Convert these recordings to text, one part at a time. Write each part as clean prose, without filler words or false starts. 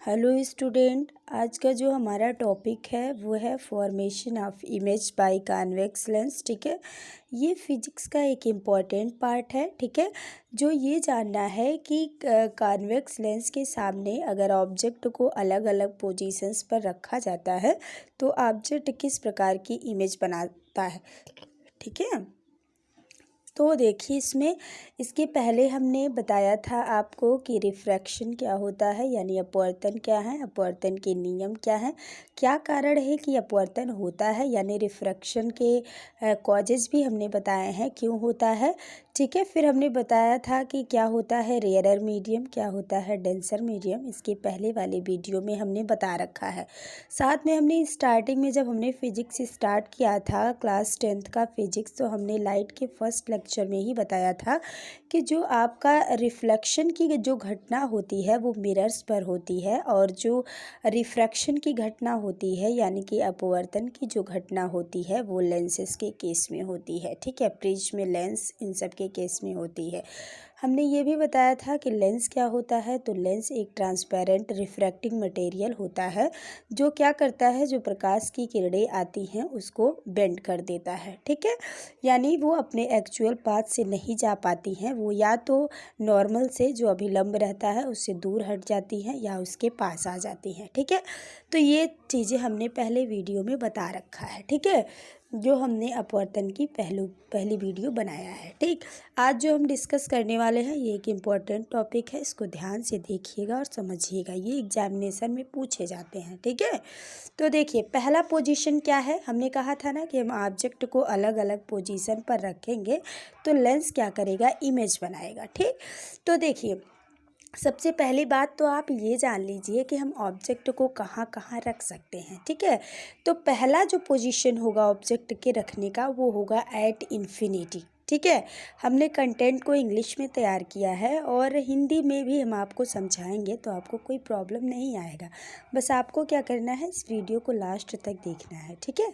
Hello student, आज का जो हमारा टॉपिक है वो है formation of image by convex lens. ठीक है, ये फिजिक्स का एक इम्पॉर्टेंट पार्ट है। ठीक है, जो ये जानना है कि कॉन्वेक्स लेंस के सामने अगर ऑब्जेक्ट को अलग अलग पोजीशंस पर रखा जाता है तो ऑब्जेक्ट किस प्रकार की इमेज बनाता है। ठीक है, तो देखिए इसके पहले हमने बताया था आपको कि रिफ्रैक्शन क्या होता है, यानी अपवर्तन क्या है, अपवर्तन के नियम क्या हैं, क्या कारण है कि अपवर्तन होता है, यानी रिफ्रैक्शन के कॉजेज भी हमने बताए हैं क्यों होता है। ठीक है, फिर हमने बताया था कि क्या होता है रेयरर मीडियम, क्या होता है डेंसर मीडियम, इसके पहले वाले वीडियो में हमने बता रखा है। साथ में हमने स्टार्टिंग में जब हमने फिजिक्स स्टार्ट किया था क्लास 10th का फिजिक्स, तो हमने लाइट के फर्स्ट लेक्चर में ही बताया था कि जो आपका रिफ्लेक्शन की जो घटना होती है वो मिरर्स पर होती है, और जो रिफ्रैक्शन की घटना होती है यानी कि अपवर्तन की जो घटना होती है वो लेंसेज के केस में होती है। ठीक है, प्रिज्म, लेंस, इन सब के केस में होती है। हमने ये भी बताया था कि लेंस क्या होता है, तो लेंस एक ट्रांसपेरेंट रिफ्रैक्टिंग मटेरियल होता है जो क्या करता है, जो प्रकाश की किरणें आती हैं उसको बेंड कर देता है। ठीक है, यानी वो अपने एक्चुअल पाथ से नहीं जा पाती हैं, वो या तो नॉर्मल से जो अभिलंब रहता है उससे दूर हट जाती हैं या उसके पास आ जाती हैं। ठीक है, तो ये चीज़ें हमने पहले वीडियो में बता रखा है। ठीक है, जो हमने अपवर्तन की पहली वीडियो बनाया है। ठीक, आज जो हम डिस्कस करने वाले हैं ये एक इम्पॉर्टेंट टॉपिक है, इसको ध्यान से देखिएगा और समझिएगा, ये एग्जामिनेशन में पूछे जाते हैं। ठीक है, तो देखिए पहला पोजीशन क्या है, हमने कहा था ना कि हम ऑब्जेक्ट को अलग अलग पोजीशन पर रखेंगे तो लेंस क्या करेगा, इमेज बनाएगा। ठीक, तो देखिए सबसे पहली बात तो आप ये जान लीजिए कि हम ऑब्जेक्ट को कहाँ कहाँ रख सकते हैं। ठीक है, तो पहला जो पोजीशन होगा ऑब्जेक्ट के रखने का वो होगा एट इन्फिनिटी। ठीक है, हमने कंटेंट को इंग्लिश में तैयार किया है और हिंदी में भी हम आपको समझाएंगे तो आपको कोई प्रॉब्लम नहीं आएगा। बस आपको क्या करना है, इस वीडियो को लास्ट तक देखना है। ठीक है,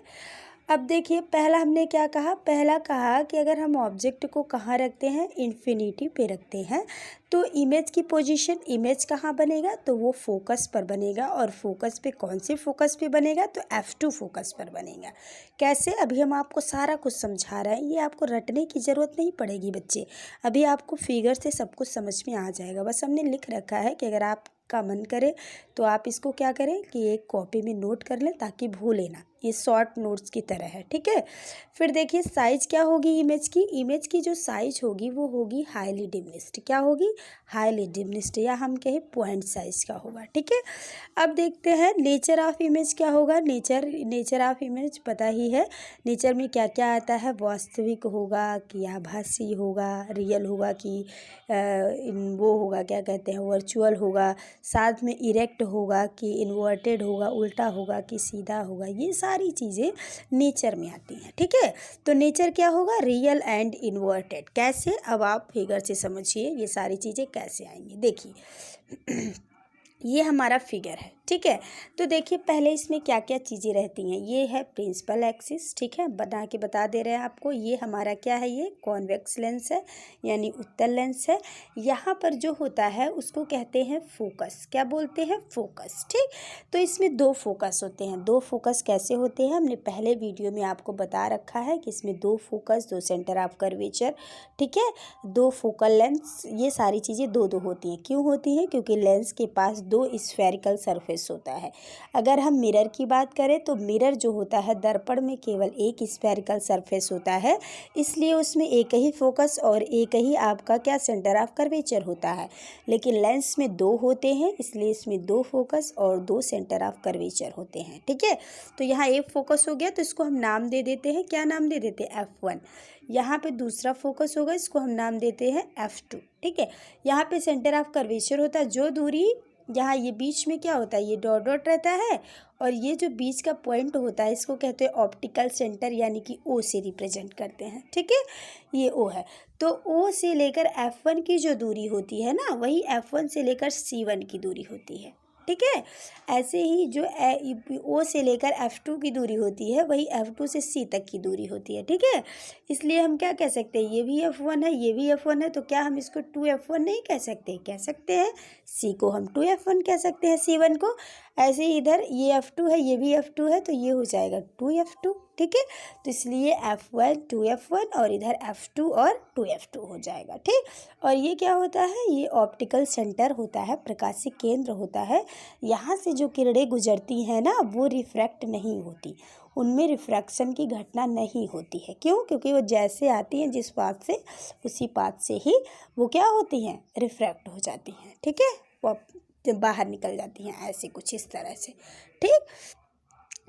अब देखिए पहला हमने क्या कहा, पहला कहा कि अगर हम ऑब्जेक्ट को कहाँ रखते हैं, इन्फिनिटी पे रखते हैं, तो इमेज की पोजीशन, इमेज कहाँ बनेगा, तो वो फोकस पर बनेगा। और फोकस पे कौन से फोकस पे बनेगा, तो F2 फोकस पर बनेगा। कैसे, अभी हम आपको सारा कुछ समझा रहे हैं, ये आपको रटने की ज़रूरत नहीं पड़ेगी बच्चे, अभी आपको फिगर से सब कुछ समझ में आ जाएगा। बस हमने लिख रखा है कि अगर आपका मन करे तो आप इसको क्या करें कि एक कॉपी में नोट कर लें ताकि भूलें ना, ये शॉर्ट नोट्स की तरह है। ठीक है, फिर देखिए साइज क्या होगी इमेज की जो साइज होगी वो होगी हाईली डिमिनिश्ड। क्या होगी, हाईली डिमिनिश्ड, या हम कहें पॉइंट साइज का होगा। ठीक है, अब देखते हैं नेचर ऑफ इमेज क्या होगा। नेचर ऑफ इमेज पता ही है, नेचर में क्या क्या आता है, वास्तविक होगा कि आभासी होगा, रियल होगा कि वो होगा, क्या कहते हैं, वर्चुअल होगा, साथ में इरेक्ट होगा कि इन्वर्टेड होगा, उल्टा होगा कि सीधा होगा, ये सारी चीज़ें नेचर में आती हैं। ठीक है, तो नेचर क्या होगा, रियल एंड इन्वर्टेड। कैसे, अब आप फिगर से समझिए ये सारी चीज़ें कैसे आएंगी। देखिए ये हमारा फिगर है। ठीक है, तो देखिए पहले इसमें क्या क्या चीज़ें रहती हैं, ये है प्रिंसिपल एक्सिस। ठीक है, बना के बता दे रहे हैं आपको, ये हमारा क्या है, ये कॉन्वेक्स लेंस है यानी उत्तल लेंस है। यहाँ पर जो होता है उसको कहते हैं फोकस, क्या बोलते हैं, फोकस। ठीक, तो इसमें दो फोकस होते हैं। दो फोकस कैसे होते हैं, हमने पहले वीडियो में आपको बता रखा है कि इसमें दो फोकस, दो सेंटर ऑफ कर्वेचर, ठीक है, दो फोकल लेंस, ये सारी चीज़ें दो दो होती हैं। क्यों होती हैं, क्योंकि लेंस के पास दो स्फेरिकल सरफेस होता है। अगर हम मिरर की बात करें तो मिरर जो होता है, दर्पण में केवल एक स्फेरिकल सरफेस होता है, इसलिए उसमें एक ही फोकस और एक ही आपका क्या, सेंटर ऑफ कर्वेचर होता है। लेकिन लेंस में दो होते हैं, इसलिए इसमें दो फोकस और दो सेंटर ऑफ कर्वेचर होते हैं। ठीक है, तो यहाँ एक फोकस हो गया तो इसको हम नाम दे देते हैं, क्या नाम दे देते हैं, F1। यहाँ पे दूसरा फोकस होगा, इसको हम नाम देते हैं F2। ठीक है, यहाँ पे सेंटर ऑफ कर्वेचर होता है, जो दूरी यहाँ ये बीच में क्या होता है, ये डॉट डॉट रहता है, और ये जो बीच का पॉइंट होता है इसको कहते हैं ऑप्टिकल सेंटर, यानी कि O से रिप्रेजेंट करते हैं। ठीक है, ये O है, तो O से लेकर F1 की जो दूरी होती है ना, वही F1 से लेकर C1 की दूरी होती है। ठीक है। ऐसे ही जो ओ से लेकर F2 की दूरी होती है वही F2 से C तक की दूरी होती है, ठीक है। इसलिए हम क्या कह सकते हैं, ये भी F1 है, ये भी F1 है, तो क्या हम इसको 2F1 नहीं कह सकते, कह सकते हैं। C को हम 2F1 कह सकते हैं, C1 को। ऐसे ही इधर ये F2 है, ये भी F2 है, तो ये हो जाएगा 2F2, ठीक है। तो इसलिए F1 2F1 और इधर F2 और 2F2 हो जाएगा, ठीक। और ये क्या होता है, ये ऑप्टिकल सेंटर होता है, प्रकाशिक केंद्र होता है। यहाँ से जो किरणें गुजरती हैं ना वो रिफ्रैक्ट नहीं होती, उनमें रिफ्रैक्शन की घटना नहीं होती है। क्यों? क्योंकि वो जैसे आती हैं जिस पाथ से, उसी पाथ से ही वो क्या होती हैं, रिफ्रैक्ट हो जाती हैं, ठीक है। वो बाहर निकल जाती हैं ऐसे कुछ इस तरह से, ठीक।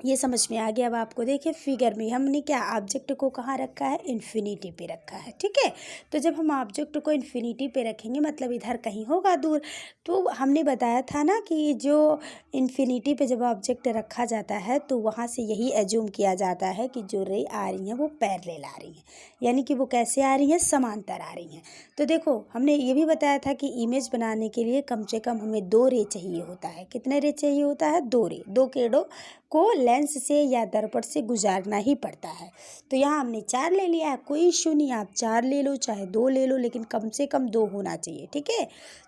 ये समझ में आ गया। अब आपको देखिए फिगर में हमने क्या ऑब्जेक्ट को कहाँ रखा है, इन्फिनिटी पे रखा है, ठीक है। तो जब हम ऑब्जेक्ट को इन्फिनिटी पे रखेंगे मतलब इधर कहीं होगा दूर, तो हमने बताया था ना कि जो इन्फिनिटी पे जब ऑब्जेक्ट रखा जाता है तो वहाँ से यही एज्यूम किया जाता है कि जो रे आ रही हैं वो पैरेलल आ रही हैं, यानी कि वो कैसे आ रही हैं, समांतर आ रही हैं। तो देखो हमने ये भी बताया था कि इमेज बनाने के लिए कम से कम हमें 2 रे चाहिए होता है। कितने रे चाहिए होता है, 2 रे। 2 किरणों को लेंस से या दर्पण से गुजारना ही पड़ता है। तो यहाँ हमने 4 ले लिया है, कोई इशू नहीं, आप 4 ले लो चाहे 2 ले लो, लेकिन कम से कम 2 होना चाहिए, ठीक है।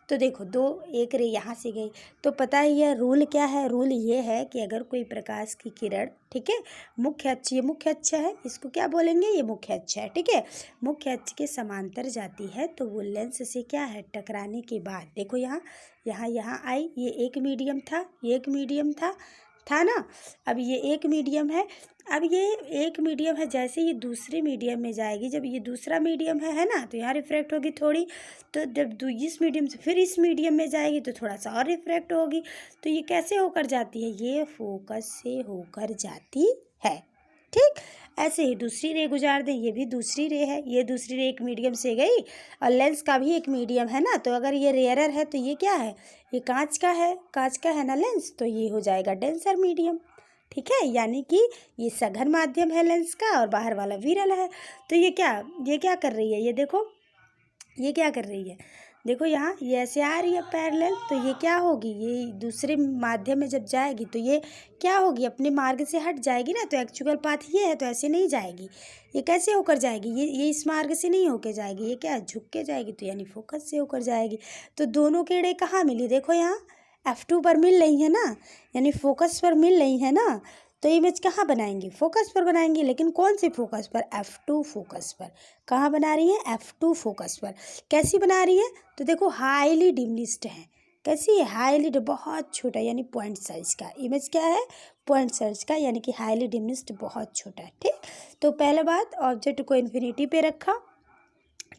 तो देखो 2, एक रे यहाँ से गई, तो पता ही है रूल क्या है, रूल ये है कि अगर कोई प्रकाश की किरण, ठीक है, मुख्य अक्ष, ये मुख्य अक्ष है, इसको क्या बोलेंगे, ये मुख्य अक्ष है, ठीक है, मुख्य अक्ष के समांतर जाती है तो वो लेंस से क्या है, टकराने के बाद देखो यहाँ यहाँ यहाँ आई, ये एक मीडियम था, ये एक मीडियम था ना। अब ये एक मीडियम है, अब ये एक मीडियम है, जैसे ये दूसरे मीडियम में जाएगी, जब ये दूसरा मीडियम है ना, तो यहाँ रिफ्रैक्ट होगी थोड़ी, तो जब इस मीडियम से फिर इस मीडियम में जाएगी तो थोड़ा सा और रिफ्रैक्ट होगी। तो ये कैसे होकर जाती है, ये फोकस से होकर जाती है, ठीक। ऐसे ही दूसरी रे गुजार दें, ये भी दूसरी रे है, ये दूसरी रे एक मीडियम से गई और लेंस का भी एक मीडियम है ना, तो अगर ये रेयरर है तो ये क्या है, ये कांच का है ना लेंस, तो ये हो जाएगा डेंसर मीडियम, ठीक है। यानी कि ये सघन माध्यम है लेंस का और बाहर वाला विरल है। तो ये क्या कर रही है, ये देखो ये क्या कर रही है, देखो यहाँ ये ऐसे आ रही है पैरेलल, तो ये क्या होगी, ये दूसरे माध्यम में जब जाएगी तो ये क्या होगी, अपने मार्ग से हट जाएगी ना, तो एक्चुअल पाथ ये है, तो ऐसे नहीं जाएगी, ये कैसे होकर जाएगी, ये इस मार्ग से नहीं होकर जाएगी, ये क्या झुक के जाएगी, तो यानी फोकस से होकर जाएगी। तो दोनों किरणें कहाँ मिली, देखो यहाँ F2 पर मिल रही है ना, यानी फोकस पर मिल रही है ना, तो इमेज कहाँ बनाएंगे, फोकस पर बनाएंगे, लेकिन कौन से फोकस पर, F2 फोकस पर। कहाँ बना रही है, F2 फोकस पर। कैसी बना रही है, तो देखो हाईली डिमिनिश्ड है, कैसी है, हाईली, बहुत छोटा, यानी पॉइंट साइज का इमेज क्या है, पॉइंट साइज का, यानी कि हाईली डिमिनिश्ड, बहुत छोटा है, ठीक। तो पहले बात, ऑब्जेक्ट को इन्फिनिटी पे रखा,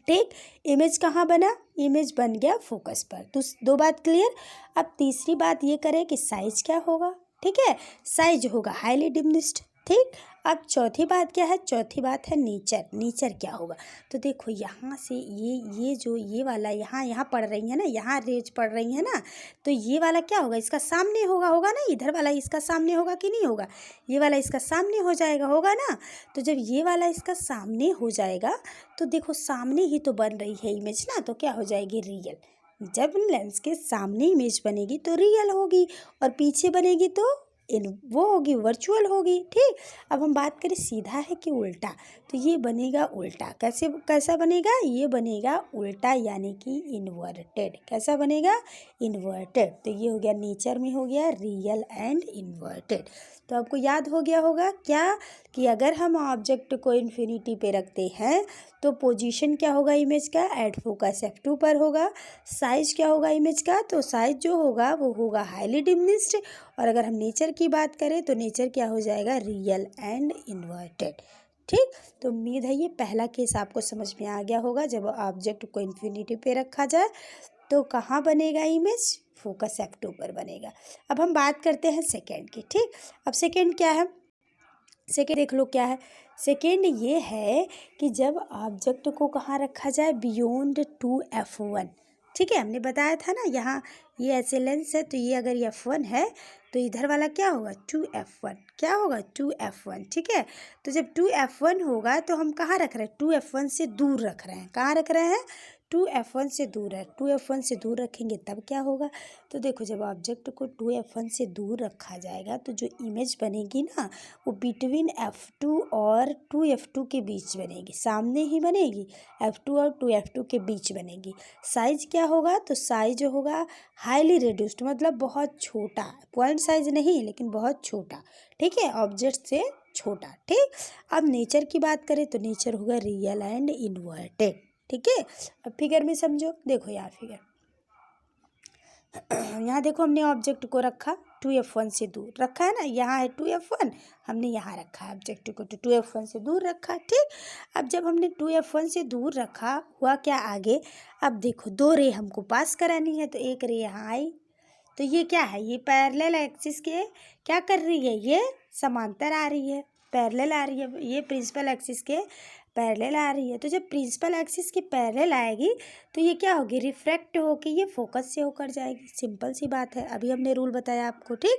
ठीक, इमेज कहाँ बना, इमेज बन गया फोकस पर। तो 2 बात क्लियर। अब तीसरी बात ये करें कि साइज क्या होगा, ठीक है, साइज होगा हाईली डिमिनिश्ड, ठीक। अब चौथी बात क्या है, चौथी बात है नेचर क्या होगा। तो देखो यहाँ से ये जो ये वाला यहाँ पड़ रही है ना, यहाँ रेज पड़ रही है ना, तो ये वाला क्या होगा, इसका सामने होगा ना, इधर वाला इसका सामने होगा कि नहीं होगा, ये वाला इसका सामने हो जाएगा, होगा ना। तो जब ये वाला इसका सामने हो जाएगा तो देखो सामने ही तो बन रही है इमेज ना, तो क्या हो जाएगी, रियल। जब लेंस के सामने इमेज बनेगी तो रियल होगी, और पीछे बनेगी तो वो होगी, वर्चुअल होगी, ठीक। अब हम बात करें सीधा है कि उल्टा, तो ये बनेगा उल्टा, कैसा बनेगा, ये बनेगा उल्टा, यानी कि इन्वर्टेड। कैसा बनेगा, इन्वर्टेड। तो ये हो गया नेचर में, हो गया रियल एंड इन्वर्टेड। तो आपको याद हो गया होगा क्या, कि अगर हम ऑब्जेक्ट को इन्फिनिटी पे रखते हैं तो पोजीशन क्या होगा इमेज का, एट फोकस F2 पर होगा। साइज क्या होगा इमेज का, तो साइज जो होगा वो होगा हाईली डिमिनिश्ड। और अगर हम नेचर की बात करें तो नेचर क्या हो जाएगा, रियल एंड इन्वर्टेड, ठीक। तो उम्मीद है ये पहला केस आपको समझ में आ गया होगा। जब ऑब्जेक्ट को इन्फिनिटी पे रखा जाए तो कहाँ बनेगा इमेज, फोकस F2 पर बनेगा। अब हम बात करते हैं सेकेंड की, ठीक। अब सेकेंड क्या है, सेकेंड देख लो क्या है, सेकेंड ये है कि जब ऑब्जेक्ट को कहाँ रखा जाए, बियॉन्ड 2F1, ठीक है। हमने बताया था ना, यहाँ ये ऐसे लेंस है, तो ये अगर ये F1 है तो इधर वाला क्या होगा, 2F1, क्या होगा, 2F1, ठीक है। तो जब 2F1 होगा तो हम कहाँ रख रहे हैं, 2F1 से दूर रख रहे हैं, कहाँ रख रहे हैं, 2F1 से दूर है, 2F1 से दूर रखेंगे तब क्या होगा। तो देखो जब ऑब्जेक्ट को 2F1 से दूर रखा जाएगा तो जो इमेज बनेगी ना वो बिटवीन F2 और 2F2 के बीच बनेगी, सामने ही बनेगी, F2 और 2F2 के बीच बनेगी। साइज क्या होगा, तो साइज होगा हाईली रिड्यूस्ड, मतलब बहुत छोटा, पॉइंट साइज नहीं लेकिन बहुत छोटा, ठीक है, ऑब्जेक्ट से छोटा। ठीक, अब नेचर की बात करें तो नेचर होगा रियल एंड इन्वर्टेड। ठीक है, अब फिगर में समझो, देखो यहाँ फिगर यहाँ देखो हमने ऑब्जेक्ट को रखा 2F1 से दूर रखा है ना, यहाँ है 2F1, हमने यहाँ रखा है ऑब्जेक्ट को, तो 2F1 से दूर रखा। ठीक, अब जब हमने 2F1 से दूर रखा हुआ क्या आगे, अब देखो दो रे हमको पास करानी है, तो एक रे यहाँ आई, तो ये क्या है, ये पैरेलल एक्सिस के क्या कर रही है, ये समांतर आ रही है, पैरेलल आ रही है, ये प्रिंसिपल एक्सिस के पैरेलल आ रही है। तो जब प्रिंसिपल एक्सिस के पैरेलल आएगी तो ये क्या होगी, रिफ्रैक्ट होके ये फोकस से होकर जाएगी। सिंपल सी बात है, अभी हमने रूल बताया आपको। ठीक,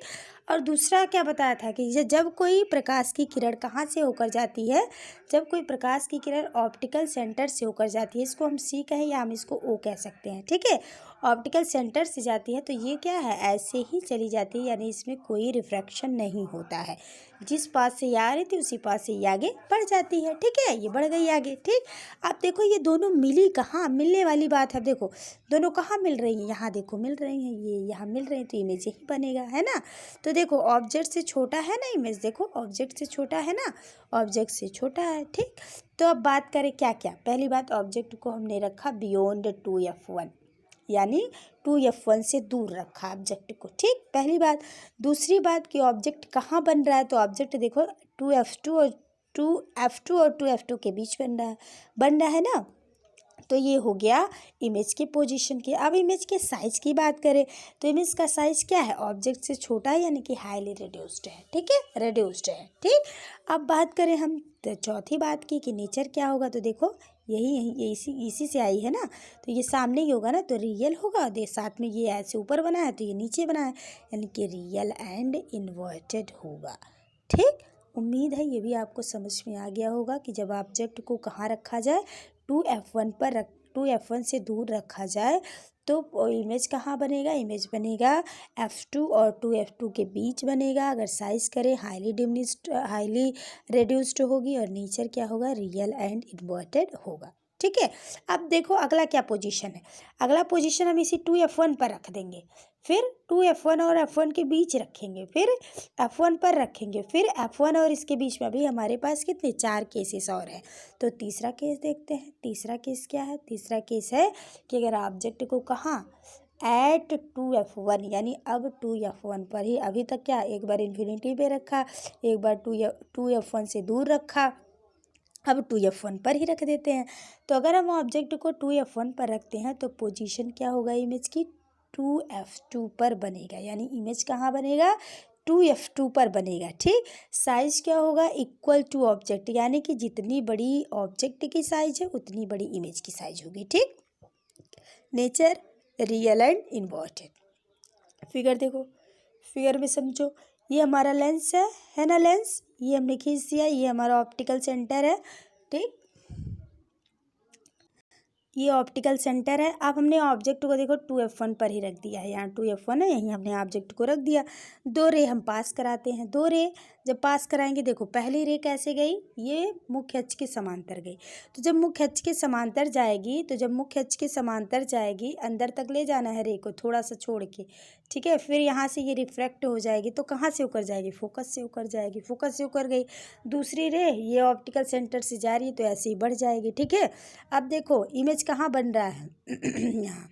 और दूसरा क्या बताया था कि जब कोई प्रकाश की किरण कहाँ से होकर जाती है, जब कोई प्रकाश की किरण ऑप्टिकल सेंटर से होकर जाती है, इसको हम सी कहें या हम इसको ओ कह सकते हैं। ठीक है, ऑप्टिकल सेंटर से जाती है तो ये क्या है, ऐसे ही चली जाती है, यानी इसमें कोई रिफ्रैक्शन नहीं होता है, जिस पास से ये आ रही थी उसी पास से ये आगे बढ़ जाती है। ठीक है, ये बढ़ गई आगे। ठीक, अब देखो ये दोनों मिली कहाँ, मिलने वाली बात है। देखो दोनों कहाँ मिल रही हैं, यहाँ देखो मिल रही हैं, ये यहाँ मिल रही हैं, तो इमेज यही बनेगा, है ना। तो देखो ऑब्जेक्ट से छोटा है ना इमेज, देखो ऑब्जेक्ट से छोटा है ना, ऑब्जेक्ट से छोटा है। ठीक, तो अब बात करें क्या क्या, पहली बात ऑब्जेक्ट को हमने रखा बियॉन्ड 2F1, यानी 2F1 से दूर रखा ऑब्जेक्ट को। ठीक, पहली बात। दूसरी बात कि ऑब्जेक्ट कहाँ बन रहा है, तो ऑब्जेक्ट देखो 2F2 और 2F2 के बीच बन रहा है ना, तो ये हो गया इमेज के पोजीशन के। अब इमेज के साइज की बात करें तो इमेज का साइज क्या है, ऑब्जेक्ट से छोटा है, यानी कि हाईली रिड्यूस्ड है। ठीक है, रिड्यूस्ड है। ठीक, अब बात करें हम तो चौथी बात की कि नेचर क्या होगा, तो देखो यही इसी से आई है ना, तो ये सामने ही होगा ना, तो रियल होगा, दे साथ में ये ऐसे ऊपर बना है तो ये नीचे बना है, यानी कि रियल एंड इन्वर्टेड होगा। ठीक, उम्मीद है ये भी आपको समझ में आ गया होगा कि जब ऑब्जेक्ट को कहाँ रखा जाए, 2F1 से दूर रखा जाए तो इमेज कहाँ बनेगा, इमेज बनेगा F2 और 2F2 के बीच बनेगा। अगर साइज करें हाईली रिड्यूस्ड होगी, और नेचर क्या होगा, रियल एंड इन्वर्टेड होगा। ठीक है, अब देखो अगला क्या पोजीशन है, अगला पोजीशन हम इसी 2F1 पर रख देंगे, फिर 2F1 और F1 के बीच रखेंगे, फिर F1 पर रखेंगे, फिर F1 और इसके बीच में। अभी हमारे पास कितने 4 केसेस और हैं, तो तीसरा केस देखते हैं। तीसरा केस क्या है, तीसरा केस है कि अगर ऑब्जेक्ट को कहाँ एट 2F1, यानी अब 2F1 पर ही, अभी तक क्या एक बार इन्फिनिटी पे रखा, एक बार 2F1 से दूर रखा, अब 2F1 पर ही रख देते हैं। तो अगर हम ऑब्जेक्ट को 2F1 पर रखते हैं तो पोजीशन क्या होगा इमेज की, 2F2 पर बनेगा, यानी इमेज कहाँ बनेगा, 2F2 पर बनेगा। ठीक, साइज क्या होगा, इक्वल टू ऑब्जेक्ट, यानी कि जितनी बड़ी ऑब्जेक्ट की साइज है उतनी बड़ी इमेज की साइज होगी। ठीक, nature real and inverted. Figure देखो, फिगर में समझो, ये हमारा लेंस है ना, लेंस ये हमने खींच दिया, ये हमारा ऑप्टिकल सेंटर है। ठीक, ये ऑप्टिकल सेंटर है। अब हमने ऑब्जेक्ट को देखो 2F1 पर ही रख दिया है, यहाँ 2F1 है, यहीं हमने ऑब्जेक्ट को रख दिया। दो रे हम पास कराते हैं, दो रे जब पास कराएंगे, देखो पहली रे कैसे गई, ये मुख्य अक्ष के समांतर गई, तो जब मुख्य अक्ष के समांतर जाएगी, अंदर तक ले जाना है रे को थोड़ा सा छोड़ के। ठीक है, फिर यहाँ से ये रिफ्रैक्ट हो जाएगी, तो कहाँ से होकर जाएगी, फोकस से होकर जाएगी, फोकस से होकर गई। दूसरी रे ये ऑप्टिकल सेंटर से जा रही है तो ऐसे ही बढ़ जाएगी। ठीक है, अब देखो इमेज कहाँ बन रहा है यहाँ,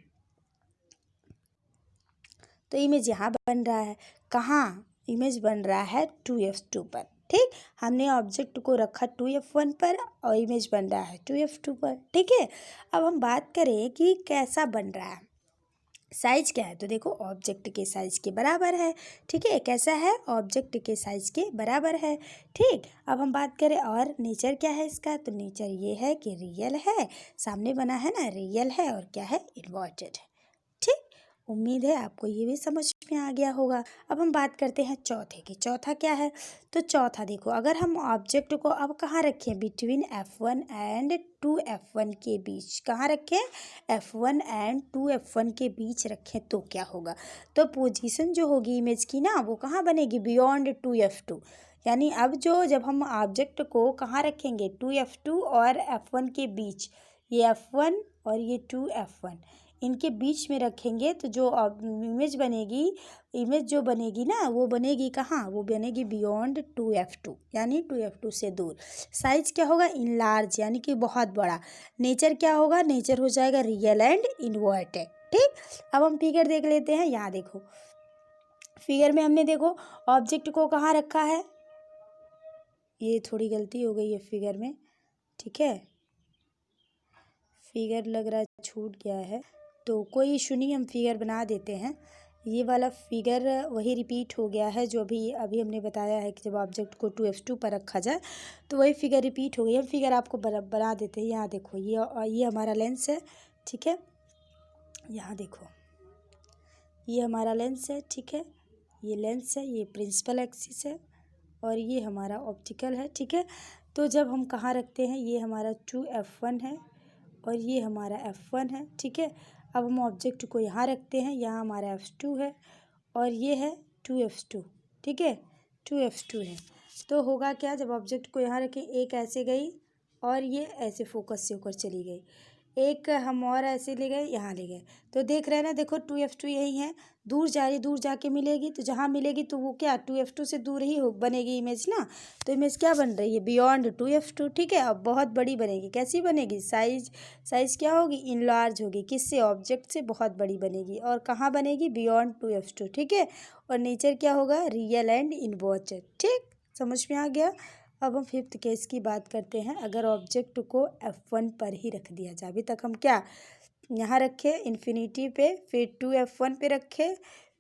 तो इमेज यहाँ बन रहा है, कहाँ इमेज बन रहा है 2F2 पर। ठीक, हमने ऑब्जेक्ट को रखा 2F1 पर और इमेज बन रहा है 2F2 पर। ठीक है, अब हम बात करें कि कैसा बन रहा है, साइज क्या है, तो देखो ऑब्जेक्ट के साइज के बराबर है। ठीक है, कैसा है, ऑब्जेक्ट के साइज के बराबर है। ठीक, अब हम बात करें और नेचर क्या है इसका, तो नेचर ये है कि रियल है, सामने बना है ना, रियल है, और क्या है, इन्वर्टेड है। ठीक, उम्मीद है आपको ये भी समझ में आ गया होगा। अब हम बात करते हैं चौथे की। चौथा क्या है? तो चौथा देखो, अगर हम ऑब्जेक्ट को अब कहाँ रखें? बिटवीन F1 एंड 2F1 के बीच। कहाँ रखें? F1 एंड 2F1 के बीच रखें तो क्या होगा? तो पोजीशन जो होगी इमेज की ना, वो कहाँ बनेगी? Beyond 2F2। यानी अब जब हम ऑब्जेक्ट को कहाँ रखेंगे? 2F2 और F1 के बीच। ये F1 और ये 2F1 इनके बीच में रखेंगे तो जो इमेज जो बनेगी ना, वो बनेगी कहाँ? वो बनेगी बियॉन्ड 2F2, यानी 2F2 से दूर। साइज क्या होगा? इनलार्ज, यानी कि बहुत बड़ा। नेचर क्या होगा? नेचर हो जाएगा रियल एंड इन्वर्टेड। ठीक, अब हम फिगर देख लेते हैं। यहाँ देखो, फिगर में हमने देखो ऑब्जेक्ट को कहाँ रखा है। ये थोड़ी गलती हो गई है फिगर में, ठीक है, फिगर लग रहा है छूट गया है, तो कोई इशू नहीं, हम फिगर बना देते हैं। ये वाला फिगर वही रिपीट हो गया है जो अभी हमने बताया है कि जब ऑब्जेक्ट को 2F2 पर रखा जाए तो वही फिगर रिपीट हो गई। हम फिगर आपको बना देते हैं। यहाँ देखो, ये हमारा लेंस है, ठीक है। यहाँ देखो, ये हमारा लेंस है, ठीक है। ये लेंस है, ये प्रिंसिपल एक्सिस है, और ये हमारा ऑप्टिकल है, ठीक है। तो जब हम कहाँ रखते हैं, ये हमारा 2F1 है और ये हमारा F1 है, ठीक है। अब हम ऑब्जेक्ट को यहाँ रखते हैं, यहाँ हमारा F2 है और ये है 2F2, ठीक है, 2F2 है। तो होगा क्या, जब ऑब्जेक्ट को यहाँ रखें, एक ऐसे गई और ये ऐसे फोकस से होकर चली गई, एक हम और ऐसे ले गए, यहाँ ले गए, तो देख रहे हैं ना, देखो 2F2 यही है। दूर जा रही, दूर जाके मिलेगी, तो जहाँ मिलेगी तो वो क्या 2F2 से दूर ही बनेगी इमेज ना। तो इमेज क्या बन रही है? बियॉन्ड 2F2, ठीक है। अब बहुत बड़ी बनेगी। कैसी बनेगी? साइज क्या होगी? इनलार्ज होगी। किससे? ऑब्जेक्ट से बहुत बड़ी बनेगी। और कहाँ बनेगी? बियॉन्ड 2F2, ठीक है। और नेचर क्या होगा? Real and inverted. ठीक, समझ में आ गया। अब हम फिफ्थ केस की बात करते हैं। अगर ऑब्जेक्ट को F1 पर ही रख दिया जाए, अभी तक हम क्या यहाँ रखे? इन्फिनिटी पे, फिर 2F1 पे रखे,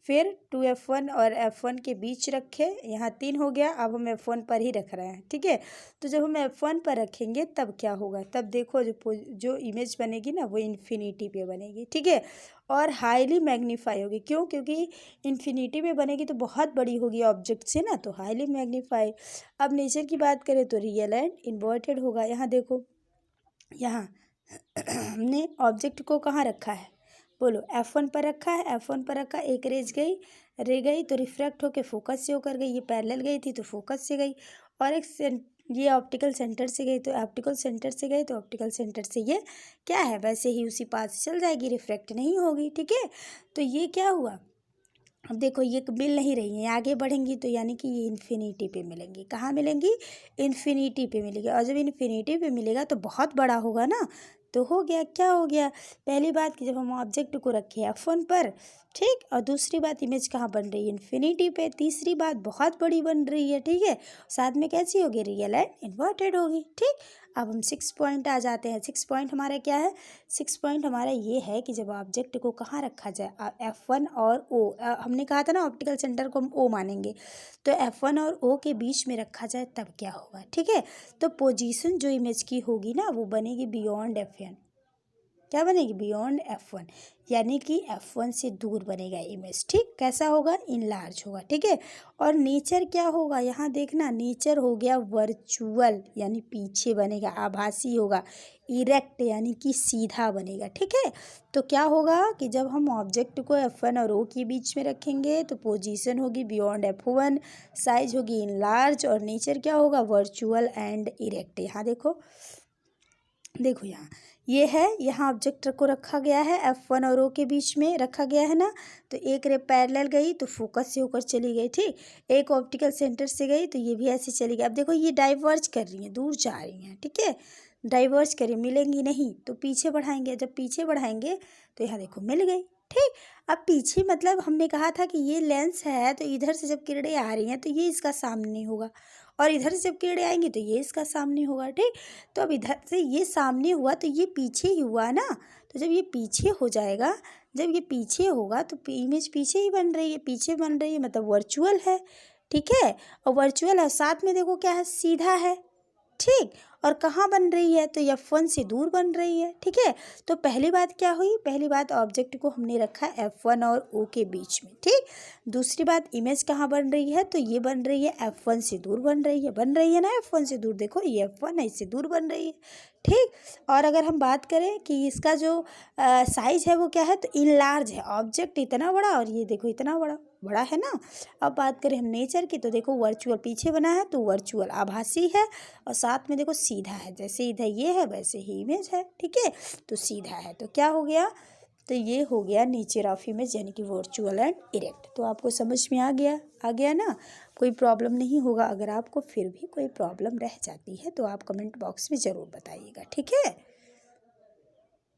फिर 2F1 और F1 के बीच रखे, यहाँ 3 हो गया। अब हम F1 पर ही रख रहे हैं, ठीक है। तो जब हम F1 पर रखेंगे तब क्या होगा? तब देखो जो इमेज बनेगी ना, वो इन्फिनिटी पे बनेगी, ठीक है। और हाईली मैग्नीफाई होगी। क्यों? क्योंकि इन्फिनिटी पे बनेगी तो बहुत बड़ी होगी ऑब्जेक्ट से ना, तो हाईली मैग्नीफाई। अब नेचर की बात करें तो रियल एंड इन्वर्टेड होगा। यहाँ देखो, यहाँ हमने ऑब्जेक्ट को कहाँ रखा है? बोलो, F1 पर रखा है। F1 पर रखा, एक रह गई तो रिफ्रैक्ट होकर फोकस से होकर गई। ये पैरेलल गई थी तो फोकस से गई, और ये ऑप्टिकल सेंटर से गई, तो ऑप्टिकल सेंटर से गई तो ऑप्टिकल सेंटर से ये क्या है, वैसे ही उसी पाथ से चल जाएगी, रिफ्रैक्ट नहीं होगी, ठीक है। तो ये क्या हुआ? अब देखो, ये मिल नहीं रही है, आगे बढ़ेंगी तो यानी कि ये इन्फिनिटी पे मिलेंगी। कहाँ मिलेंगी? इन्फिनिटी पे मिलेगी। और जब इन्फिनिटी पे मिलेगा तो बहुत बड़ा होगा ना। तो हो गया, क्या हो गया? पहली बात कि जब हम ऑब्जेक्ट को रखे F1 पर, ठीक, और दूसरी बात इमेज कहाँ बन रही है? इन्फिनिटी पे। तीसरी बात बहुत बड़ी बन रही है, ठीक है। साथ में कैसी होगी? रियल एंड इन्वर्टेड होगी, ठीक। अब हम 6 पॉइंट आ जाते हैं। 6 पॉइंट हमारा क्या है? 6 पॉइंट हमारा ये है कि जब ऑब्जेक्ट को कहाँ रखा जाए, F1 और O, हमने कहा था ना ऑप्टिकल सेंटर को हम O मानेंगे, तो F1 और O के बीच में रखा जाए तब क्या होगा, ठीक है। तो पोजीशन जो इमेज की होगी ना, वो बनेगी बियॉन्ड F1। क्या बनेगी? बियॉन्ड F1, यानी कि F1 से दूर बनेगा इमेज, ठीक। कैसा होगा? इनलार्ज होगा, ठीक है। और नेचर क्या होगा? यहाँ देखना, नेचर हो गया वर्चुअल, यानी पीछे बनेगा, आभासी होगा। इरेक्ट, यानी कि सीधा बनेगा, ठीक है। तो क्या होगा कि जब हम ऑब्जेक्ट को F1 और O के बीच में रखेंगे तो पोजीशन होगी बियॉन्ड F1, साइज होगी इनलार्ज, और नेचर क्या होगा? Virtual and erect. यहाँ देखो, यहाँ ये है, यहाँ ऑब्जेक्ट को रखा गया है, F1 और O के बीच में रखा गया है ना। तो एक रे पैरेलल गई तो फोकस से होकर चली गई, ठीक। एक ऑप्टिकल सेंटर से गई तो ये भी ऐसे चली गई। अब देखो, ये डाइवर्ज कर रही हैं, दूर जा रही हैं, ठीक है। डाइवर्ज करें, मिलेंगी नहीं तो पीछे बढ़ाएंगे, जब पीछे बढ़ाएंगे तो यहाँ देखो मिल गई, ठीक। अब पीछे मतलब हमने कहा था कि ये लेंस है, तो इधर से जब किरणें आ रही हैं तो ये इसका सामने होगा, और इधर से जब किरणें आएंगी तो ये इसका सामने होगा, ठीक। तो अब इधर से ये सामने हुआ तो ये पीछे ही हुआ ना। तो जब ये पीछे हो जाएगा, जब ये पीछे होगा तो इमेज पीछे ही बन रही है, पीछे बन रही है मतलब वर्चुअल है, ठीक है। और वर्चुअल है, साथ में देखो क्या है? सीधा है, ठीक। और कहाँ बन रही है, तो F1 से दूर बन रही है, ठीक है। तो पहली बात क्या हुई, पहली बात ऑब्जेक्ट को हमने रखा F1 और O के बीच में, ठीक। दूसरी बात इमेज कहाँ बन रही है, तो ये बन रही है F1 से दूर बन रही है ना F1 से दूर, देखो ये F1 है, इससे दूर बन रही है, ठीक। और अगर हम बात करें कि इसका जो साइज है वो क्या है, तो इनलार्ज है, ऑब्जेक्ट इतना बड़ा और ये देखो इतना बड़ा बड़ा है ना। अब बात करें हम नेचर की, तो देखो वर्चुअल पीछे बना है तो वर्चुअल आभासी है, और साथ में देखो सीधा है, जैसे इधर ये है वैसे ही इमेज है, ठीक है। तो सीधा है, तो क्या हो गया, तो ये हो गया नेचर ऑफ इमेज, यानी कि वर्चुअल एंड इरेक्ट। तो आपको समझ में आ गया ना। कोई प्रॉब्लम नहीं होगा, अगर आपको फिर भी कोई प्रॉब्लम रह जाती है तो आप कमेंट बॉक्स में ज़रूर बताइएगा, ठीक है।